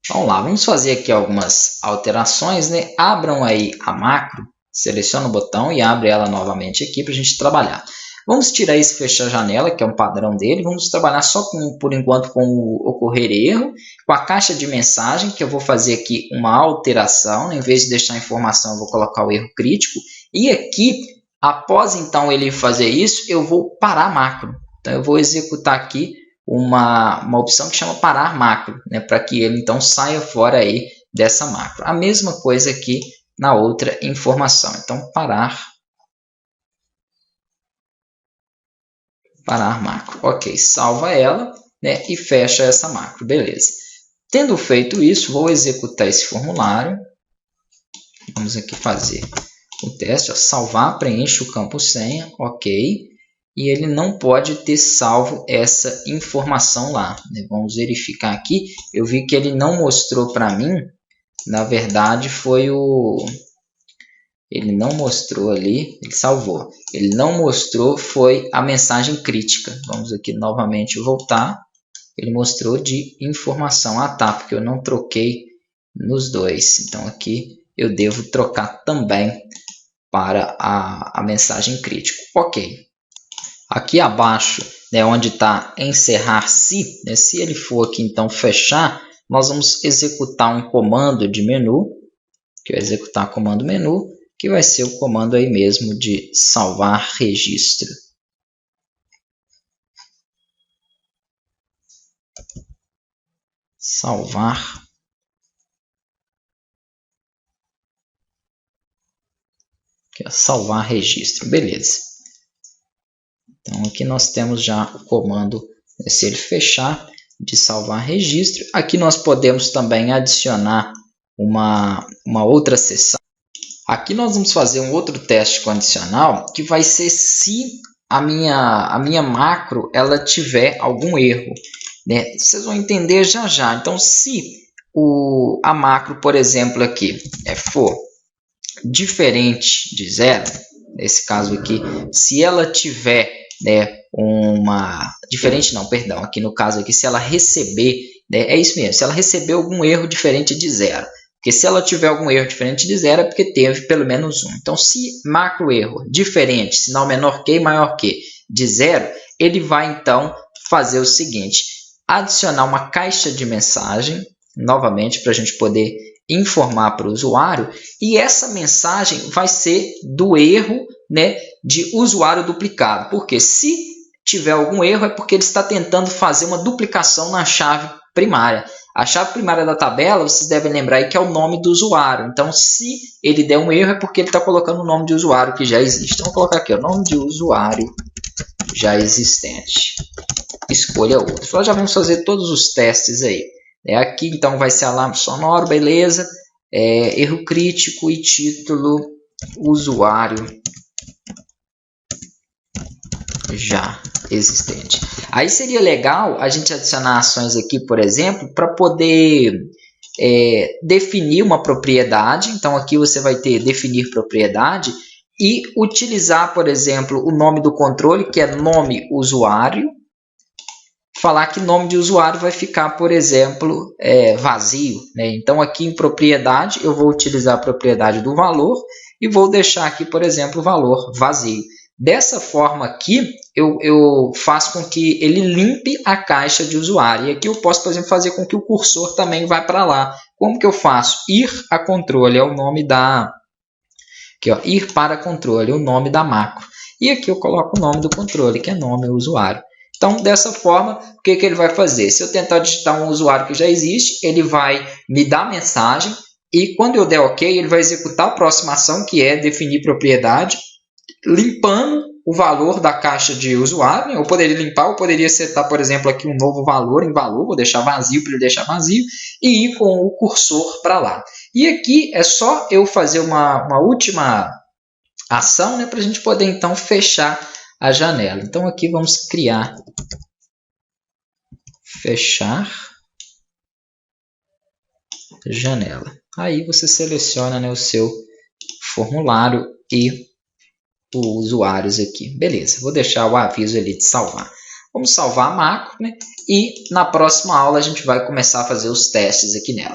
Vamos lá, vamos fazer aqui algumas alterações, né? Abram aí a macro, seleciona o botão e abre ela novamente aqui para a gente trabalhar. Vamos tirar esse fechar janela, que é um padrão dele. Vamos trabalhar só por enquanto com o ocorrer erro. Com a caixa de mensagem, que eu vou fazer aqui uma alteração. Em vez de deixar a informação, eu vou colocar o erro crítico. E aqui, após então ele fazer isso, eu vou parar a macro. Então eu vou executar aqui uma opção que chama parar macro, né, para que ele então saia fora aí dessa macro. A mesma coisa aqui na outra informação. Então, parar macro. Ok, salva ela, né, e fecha essa macro. Beleza. Tendo feito isso, vou executar esse formulário. Vamos aqui fazer o teste. Ó, salvar, preenche o campo senha. Ok. E ele não pode ter salvo essa informação lá, né? Vamos verificar aqui. Eu vi que ele não mostrou para mim. Na verdade, foi o... Ele não mostrou ali, ele salvou. Ele não mostrou, foi a mensagem crítica. Vamos aqui novamente voltar. Ele mostrou de informação. Ah, tá, porque eu não troquei nos dois. Então, aqui eu devo trocar também para a mensagem crítica. Ok. Aqui abaixo, né, onde está encerrar se, né, se ele for aqui então fechar, nós vamos executar um comando de menu, que vai executar comando menu, que vai ser o comando aí mesmo de salvar registro. Salvar. Aqui, ó, salvar registro. Beleza. Então, aqui nós temos já o comando, se ele fechar, de salvar registro. Aqui nós podemos também adicionar uma outra seção. Aqui nós vamos fazer um outro teste condicional, que vai ser se a minha macro ela tiver algum erro, né? Vocês vão entender já já. Então, se a macro, por exemplo, aqui for diferente de 0, nesse caso aqui, se ela tiver, né, diferente não, perdão, aqui no caso aqui, se ela receber, né, é isso mesmo, se ela receber algum erro diferente de 0, porque se ela tiver algum erro diferente de 0 é porque teve pelo menos um. Então, se macro erro diferente, sinal menor que e maior que de 0, ele vai então fazer o seguinte, adicionar uma caixa de mensagem, novamente para a gente poder informar para o usuário, e essa mensagem vai ser do erro, né, de usuário duplicado, porque se tiver algum erro é porque ele está tentando fazer uma duplicação na chave primária. A chave primária da tabela, vocês devem lembrar aí que é o nome do usuário. Então, se ele der um erro é porque ele está colocando o nome de usuário que já existe. Então, vou colocar aqui o nome de usuário já existente. Escolha outro. Nós já vamos fazer todos os testes aí. Aqui, então, vai ser alarme sonoro, beleza. Erro crítico e título usuário já existente. Aí seria legal a gente adicionar ações aqui, por exemplo, para poder definir uma propriedade. Então, aqui você vai ter definir propriedade e utilizar, por exemplo, o nome do controle, que é nome usuário. Falar que nome de usuário vai ficar, por exemplo, vazio, né? Então, aqui em propriedade, eu vou utilizar a propriedade do valor e vou deixar aqui, por exemplo, o valor vazio. Dessa forma aqui, eu faço com que ele limpe a caixa de usuário. E aqui eu posso, por exemplo, fazer com que o cursor também vá para lá. Como que eu faço? Ir a controle é o nome da... Aqui, ó, ir para controle, o nome da macro. E aqui eu coloco o nome do controle, que é nome usuário. Então, dessa forma, o que ele vai fazer? Se eu tentar digitar um usuário que já existe, ele vai me dar a mensagem e quando eu der OK, ele vai executar a próxima ação, que é definir propriedade, limpando o valor da caixa de usuário. Eu poderia limpar, eu poderia setar, por exemplo, aqui um novo valor em valor, vou deixar vazio para ele deixar vazio e ir com o cursor para lá. E aqui é só eu fazer uma última ação, né, para a gente poder então fechar a janela. Então, aqui vamos criar, fechar janela. Aí você seleciona, né, o seu formulário e os usuários aqui. Beleza, vou deixar o aviso ali de salvar. Vamos salvar a macro, né? E na próxima aula a gente vai começar a fazer os testes aqui nela.